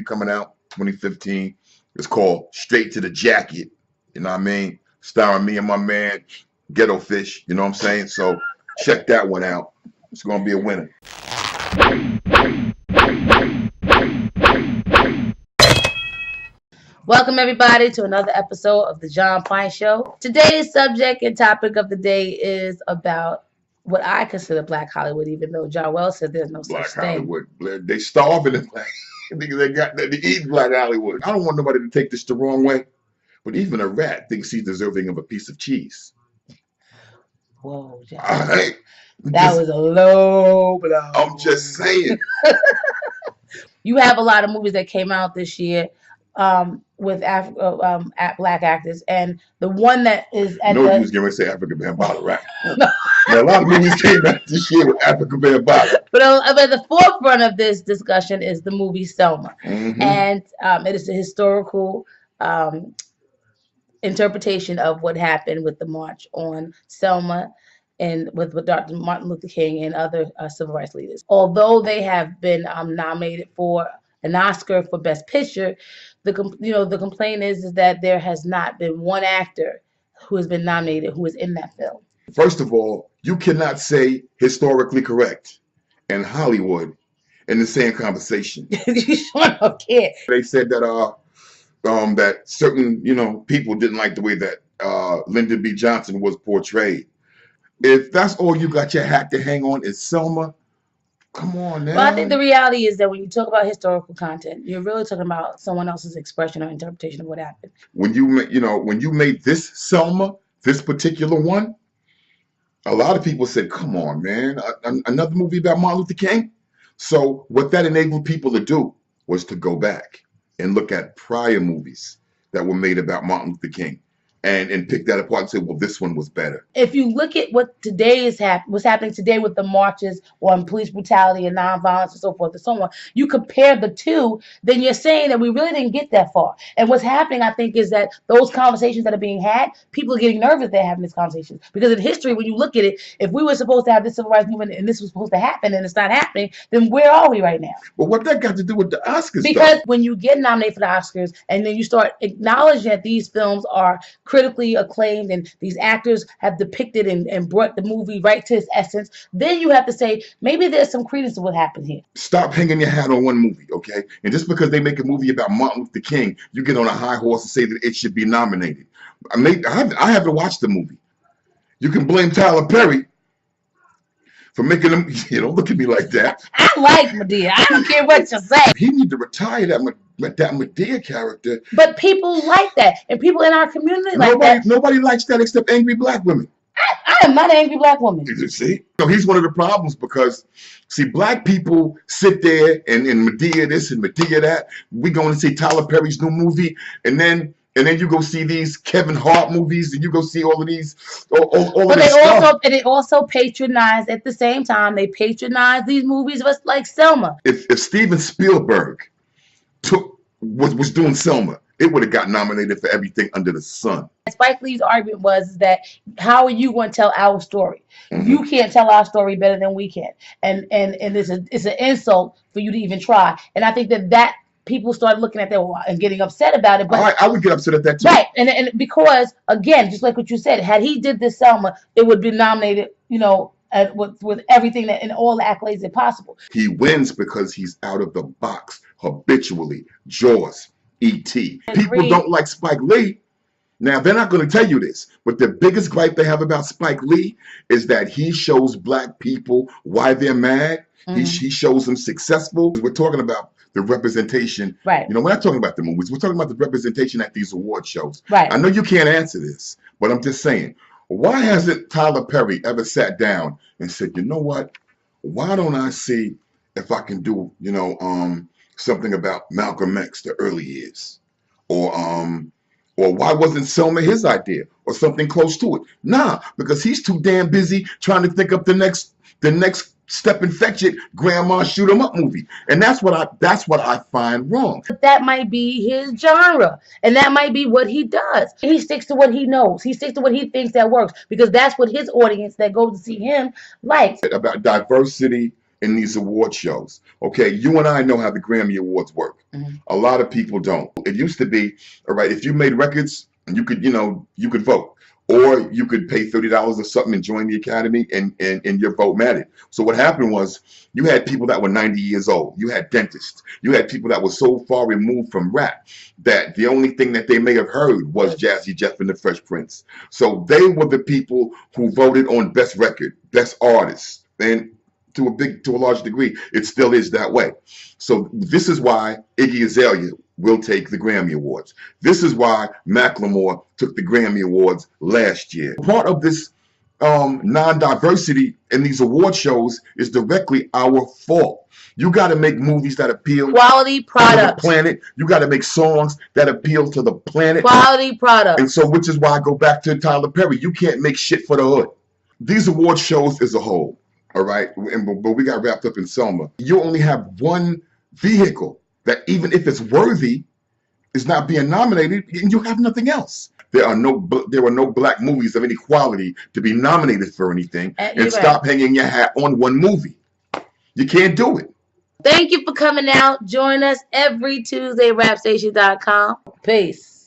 movie coming out 2015. It's called Straight to the Jacket. You know what I mean? Starring me and my man Ghetto Fish. You know what I'm saying? So check that one out. It's gonna be a winner. Welcome everybody to another episode of the Jah and Pint Show. Today's subject and topic of the day is about what I consider Black Hollywood, even though Jahwell said there's no Black such thing. Hollywood. They starving in Black. They eat Black Hollywood. I don't want nobody to take this the wrong way, but even a rat thinks he's deserving of a piece of cheese. Whoa, That was a low blow. I'm just saying. You have a lot of movies that came out this year with Black actors, and the one that is at you was going to say African Bambaataa, right? Now, a lot of movies came out this year with African Bambaataa. But at the forefront of this discussion is the movie Selma, and it is a historical interpretation of what happened with the march on Selma and with Dr. Martin Luther King and other civil rights leaders. Although they have been nominated for an Oscar for Best Picture, the complaint is that there has not been one actor who has been nominated who is in that film. First of all, you cannot say historically correct and Hollywood in the same conversation. You sure don't care. They said that that certain people didn't like the way that Lyndon B. Johnson was portrayed. If that's all you got your hat to hang on is Selma, come on now. Well, I think the reality is that when you talk about historical content, you're really talking about someone else's expression or interpretation of what happened. When you made this Selma, this particular one, a lot of people said, come on, man, another movie about Martin Luther King? So what that enabled people to do was to go back and look at prior movies that were made about Martin Luther King and pick that apart and say, well, this one was better. If you look at what what's happening today with the marches on police brutality and nonviolence and so forth and so on, you compare the two, then you're saying that we really didn't get that far. And what's happening, I think, is that those conversations that are being had, people are getting nervous they're having these conversations. Because in history, when you look at it, if we were supposed to have this civil rights movement and this was supposed to happen and it's not happening, then where are we right now? Well, what that got to do with the Oscars? Because when you get nominated for the Oscars and then you start acknowledging that these films are critically acclaimed and these actors have depicted and brought the movie right to its essence, then you have to say maybe there's some credence to what happened here. Stop hanging your hat on one movie, okay? And just because they make a movie about Martin Luther King, you get on a high horse and say that it should be nominated. I haven't watched the movie. You can blame Tyler Perry for making them. Don't look at me like that. I like Madea. I don't care what you say. He need to retire that Madea character. But people like that, and people in our community like that. Nobody likes that except angry Black women. I am not an angry Black woman. You see? He's one of the problems because, see, Black people sit there and Madea this and Madea that. We going to see Tyler Perry's new movie, and then you go see these Kevin Hart movies, and you go see all of these, They also patronize at the same time. They patronize these movies like Selma. If Steven Spielberg was doing Selma, it would have got nominated for everything under the sun. Spike Lee's argument was that how are you going to tell our story? You can't tell our story better than we can, and it's an insult for you to even try. And I think that people started looking at that and getting upset about it. But I would get upset at that too. Right, and because again, just like what you said, had he did this Selma, it would be nominated, with everything and all the accolades if possible. He wins because he's out of the box habitually. Jaws, E.T. People don't like Spike Lee. Now, they're not going to tell you this, but the biggest gripe they have about Spike Lee is that he shows Black people why they're mad. He shows them successful. We're talking about the representation. Right. We're not talking about the movies. We're talking about the representation at these award shows. Right. I know you can't answer this, but I'm just saying, why hasn't Tyler Perry ever sat down and said, you know what? Why don't I see if I can do, something about Malcolm X, the early years? Or why wasn't Selma his idea or something close to it? Nah, because he's too damn busy trying to think up the next step and fetch it grandma shoot 'em up movie. And that's what I find wrong. But that might be his genre, and that might be what he does. He sticks to what he knows. He sticks to what he thinks that works, because that's what his audience that goes to see him likes. About diversity in these award shows. Okay, you and I know how the Grammy Awards work. Mhm. A lot of people don't. It used to be, all right, if you made records, you could, you could vote. Or you could pay $30 or something and join the academy, and your vote mattered. So what happened was you had people that were 90 years old. You had dentists. You had people that were so far removed from rap that the only thing that they may have heard was Jazzy Jeff and the Fresh Prince. So they were the people who voted on best record, best artist. And to a large degree, it still is that way. So this is why Iggy Azalea will take the Grammy Awards. This is why Macklemore took the Grammy Awards last year. Part of this non-diversity in these award shows is directly our fault. You got to make movies that appeal Quality to the products. planet. You got to make songs that appeal to the planet. Quality products. And so, which is why I go back to Tyler Perry. You can't make shit for the hood. These award shows as a whole, all right? But we got wrapped up in Selma. You only have one vehicle that, even if it's worthy, is not being nominated, and you have nothing else. There were no black movies of any quality to be nominated for anything, and stop hanging your hat on one movie. You can't do it. Thank you for coming out. Join us every Tuesday, rapstation.com. Peace.